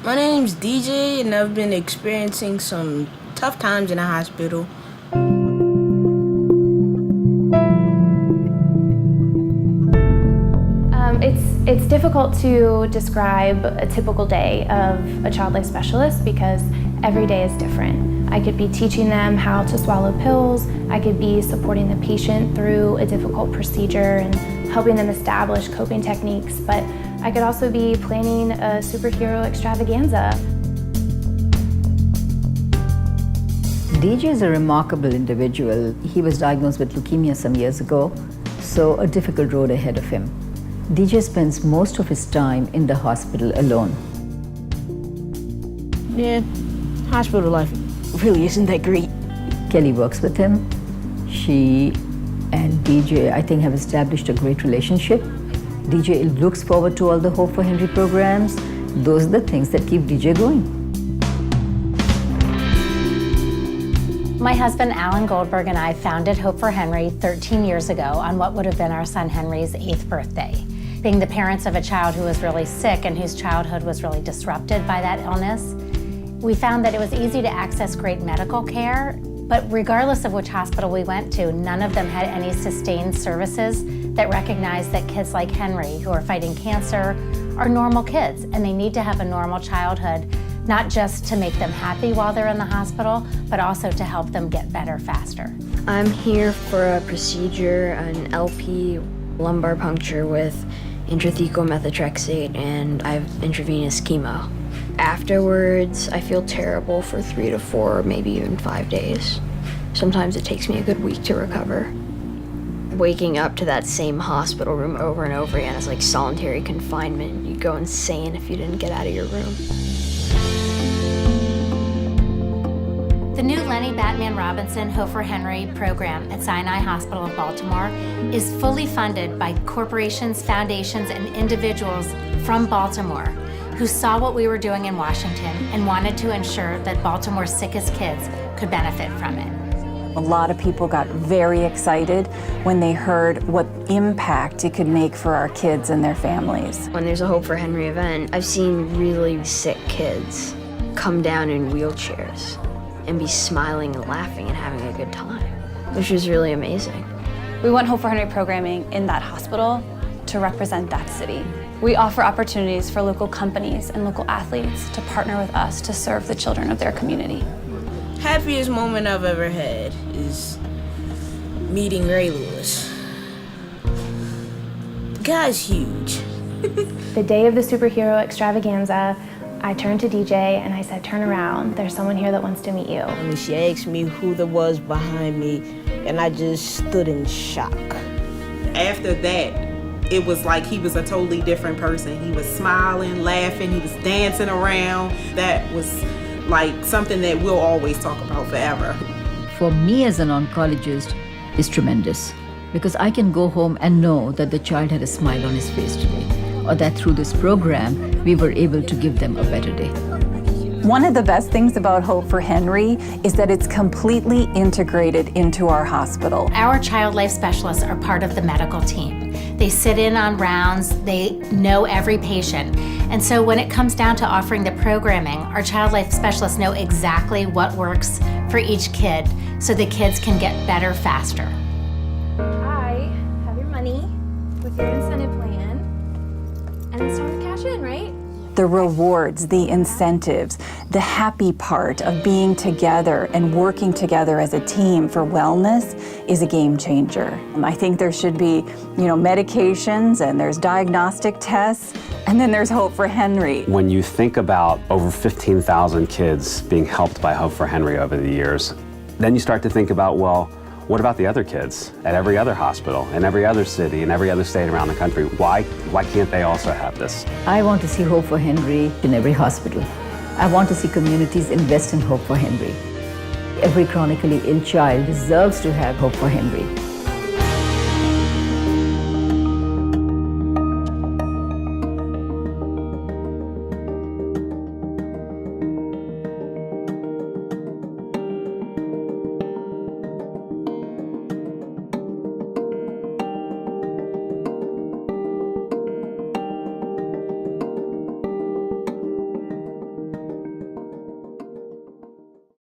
My name's DJ, and I've been experiencing some tough times in the hospital. It's difficult to describe a typical day of a child life specialist because every day is different. I could be teaching them how to swallow pills, I could be supporting the patient through a difficult procedure and helping them establish coping techniques, but I could also be planning a superhero extravaganza. DJ is a remarkable individual. He was diagnosed with leukemia some years ago, so a difficult road ahead of him. DJ spends most of his time in the hospital alone. Yeah, hospital life really isn't that great. Kelly works with him. She and DJ, I think, have established a great relationship. DJ looks forward to all the Hope for Henry programs. Those are the things that keep DJ going. My husband, Alan Goldberg, and I founded Hope for Henry 13 years ago on what would have been our son Henry's 8th birthday. Being the parents of a child who was really sick and whose childhood was really disrupted by that illness, we found that it was easy to access great medical care, but regardless of which hospital we went to, none of them had any sustained services that recognized that kids like Henry, who are fighting cancer, are normal kids, and they need to have a normal childhood, not just to make them happy while they're in the hospital, but also to help them get better faster. I'm here for a procedure, an LP lumbar puncture with intrathecal methotrexate, and I have intravenous chemo. Afterwards, I feel terrible for 3 to 4, maybe even 5 days. Sometimes it takes me a good week to recover. Waking up to that same hospital room over and over again is like solitary confinement. You'd go insane if you didn't get out of your room. The new Lenny Batman Robinson Hope for Henry program at Sinai Hospital of Baltimore is fully funded by corporations, foundations, and individuals from Baltimore who saw what we were doing in Washington and wanted to ensure that Baltimore's sickest kids could benefit from it. A lot of people got very excited when they heard what impact it could make for our kids and their families. When there's a Hope for Henry event, I've seen really sick kids come down in wheelchairs and be smiling and laughing and having a good time, which is really amazing. We want Hope for Henry programming in that hospital to represent that city. We offer opportunities for local companies and local athletes to partner with us to serve the children of their community. Happiest moment I've ever had is meeting Ray Lewis. The guy's huge. The day of the superhero extravaganza, I turned to DJ and I said, "Turn around, there's someone here that wants to meet you." And she asked me who there was behind me, and I just stood in shock. After that, it was like he was a totally different person. He was smiling, laughing, he was dancing around. That was like something that we'll always talk about forever. For me as an oncologist, it's tremendous because I can go home and know that the child had a smile on his face today, or that through this program, we were able to give them a better day. One of the best things about Hope for Henry is that it's completely integrated into our hospital. Our child life specialists are part of the medical team. They sit in on rounds, they know every patient. And so when it comes down to offering the programming, our child life specialists know exactly what works for each kid so the kids can get better faster. I have your money with your incentive plan, and it's time to cash in, right? The rewards, the incentives, the happy part of being together and working together as a team for wellness is a game changer. I think there should be, medications, and there's diagnostic tests, and then there's Hope for Henry. When you think about over 15,000 kids being helped by Hope for Henry over the years, then you start to think about, well, what about the other kids at every other hospital, in every other city, in every other state around the country? Why can't they also have this? I want to see Hope for Henry in every hospital. I want to see communities invest in Hope for Henry. Every chronically ill child deserves to have Hope for Henry.